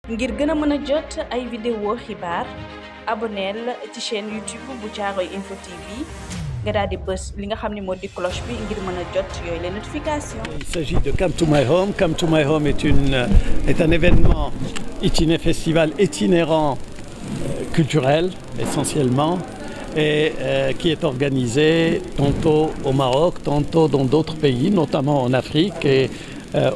ngir gëna mëna jot ay vidéo xibaar abonneel ci chaîne YouTube bu Caaroy Info TV nga daal di bës li nga xam ne moo di cloche bi ngir mën a jot yooyu les notifications. Il s'agit de Come to My Home. Come to My Home est un événement festival itinérant culturel essentiellement et qui est organisé tantôt au Maroc, tantôt dans d'autres pays, notamment en Afrique et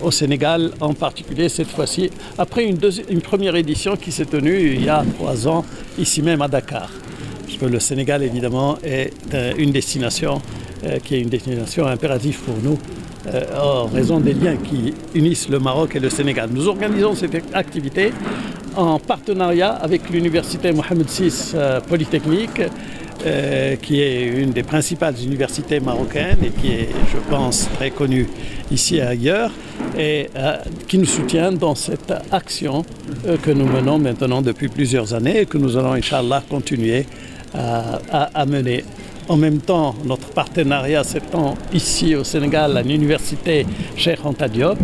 au Sénégal en particulier cette fois-ci, après une première édition qui s'est tenue il y a 3 ans ici même à Dakar. Parce que le Sénégal évidemment est une destination qui est une destination impérative pour nous en raison des liens qui unissent le Maroc et le Sénégal. Nous organisons cette activité en partenariat avec l'université Mohamed VI Polytechnique qui est une des principales universités marocaines et qui est, je pense, très connue ici et ailleurs, et qui nous soutient dans cette action que nous menons maintenant depuis plusieurs années et que nous allons, Inch'Allah, continuer à mener. En même temps, notre partenariat s'étend ici au Sénégal à l'université Cheikh Anta Diop,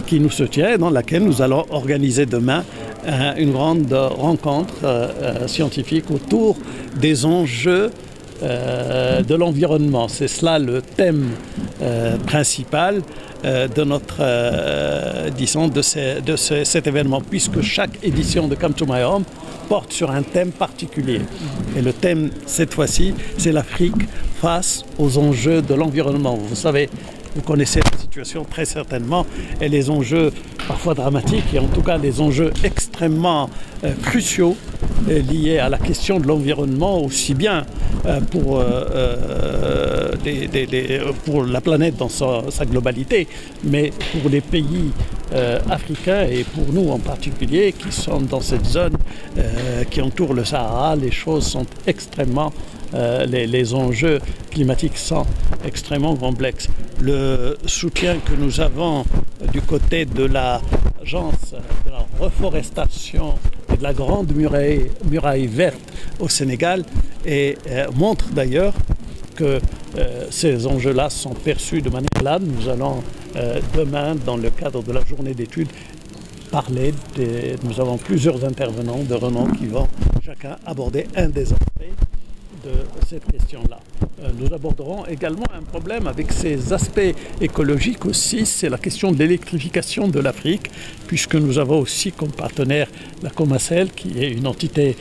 qui nous soutient et dans laquelle nous allons organiser demain une grande rencontre scientifique autour des enjeux de l'environnement. C'est cela le thème principal de notre, disons, de cet événement, puisque chaque édition de Come to My Home porte sur un thème particulier. Et le thème, cette fois-ci, c'est l'Afrique face aux enjeux de l'environnement. Vous savez, vous connaissez la situation très certainement et les enjeux parfois dramatiques et en tout cas des enjeux extrêmement cruciaux liés à la question de l'environnement, aussi bien pour la planète dans sa globalité, mais pour les pays africains et pour nous en particulier qui sommes dans cette zone qui entoure le Sahara. Les choses sont extrêmement les enjeux climatiques sont extrêmement complexes. Le soutien que nous avons du côté de l'agence de la reforestation et de la grande muraille verte au Sénégal montre d'ailleurs que ces enjeux-là sont perçus de manière là. Nous allons demain, dans le cadre de la journée d'études, parler nous avons plusieurs intervenants de renom qui vont chacun aborder un des aspects de cette question-là. Nous aborderons également un problème avec ces aspects écologiques aussi, c'est la question de l'électrification de l'Afrique, puisque nous avons aussi comme partenaire la Comacel, qui est une entité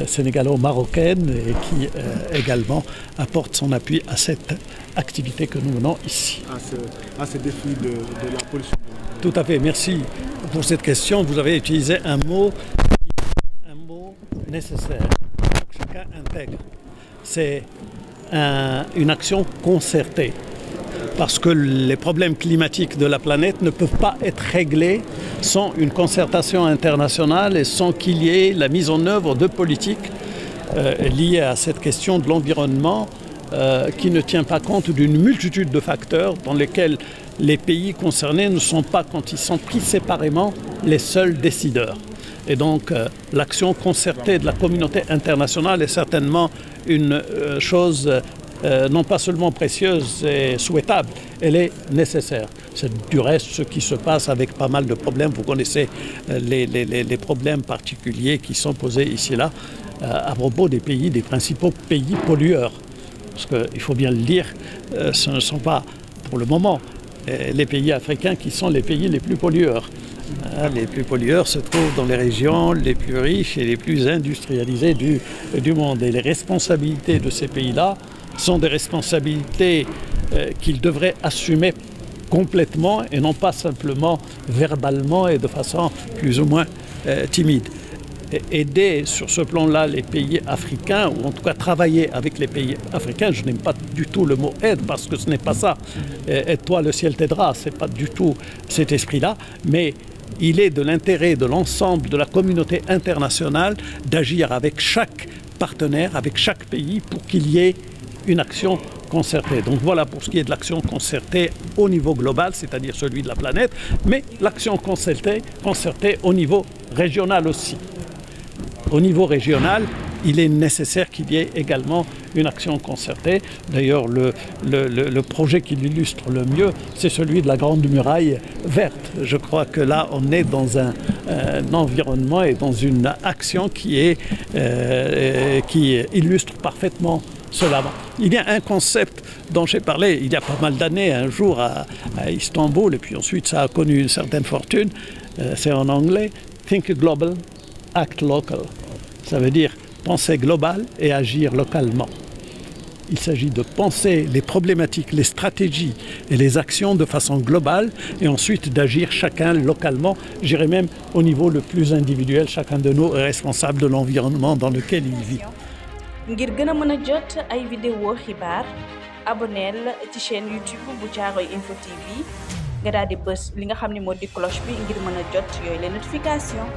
sénégalo-marocaine et qui également apporte son appui à cette activité que nous menons ici. À ce défi de la pollution. Tout à fait, merci pour cette question. Vous avez utilisé un mot nécessaire, que chacun intègre. C'est une action concertée, parce que les problèmes climatiques de la planète ne peuvent pas être réglés sans une concertation internationale et sans qu'il y ait la mise en œuvre de politiques liées à cette question de l'environnement qui ne tient pas compte d'une multitude de facteurs dans lesquels les pays concernés ne sont pas, quand ils sont pris séparément, les seuls décideurs. Et donc l'action concertée de la communauté internationale est certainement une chose non pas seulement précieuse et souhaitable, elle est nécessaire. C'est du reste ce qui se passe avec pas mal de problèmes. Vous connaissez les problèmes particuliers qui sont posés ici et là à propos des pays, des principaux pays pollueurs. Parce qu'il faut bien le dire, ce ne sont pas pour le moment les pays africains qui sont les pays les plus pollueurs. Les plus pollueurs se trouvent dans les régions les plus riches et les plus industrialisées du monde. Et les responsabilités de ces pays-là sont des responsabilités qu'ils devraient assumer complètement et non pas simplement verbalement et de façon plus ou moins timide. Aider sur ce plan-là les pays africains, ou en tout cas travailler avec les pays africains, je n'aime pas du tout le mot aide parce que ce n'est pas ça. Aide-toi, le ciel t'aidera, ce n'est pas du tout cet esprit-là, mais il est de l'intérêt de l'ensemble de la communauté internationale d'agir avec chaque partenaire, avec chaque pays pour qu'il y ait une action concertée. Donc voilà pour ce qui est de l'action concertée au niveau global, c'est-à-dire celui de la planète, mais l'action concertée au niveau régional aussi. Au niveau régional, il est nécessaire qu'il y ait également une action concertée. D'ailleurs, le projet qui l'illustre le mieux, c'est celui de la Grande Muraille verte. Je crois que là, on est dans un environnement et dans une action qui illustre parfaitement cela. Il y a un concept dont j'ai parlé il y a pas mal d'années, un jour à Istanbul, et puis ensuite ça a connu une certaine fortune. C'est en anglais, think global, act local. Ça veut dire penser global et agir localement. Il s'agit de penser les problématiques, les stratégies et les actions de façon globale et ensuite d'agir chacun localement, j'irais même au niveau le plus individuel. Chacun de nous est responsable de l'environnement dans lequel il vit. ngir gën a mën a jot ay vidéo xibaar abonneel ci chaîne YouTube bu Caaroy info TV nga daal di bës li nga xam ne moo di cloche bi ngir mën a jot yooyu les notification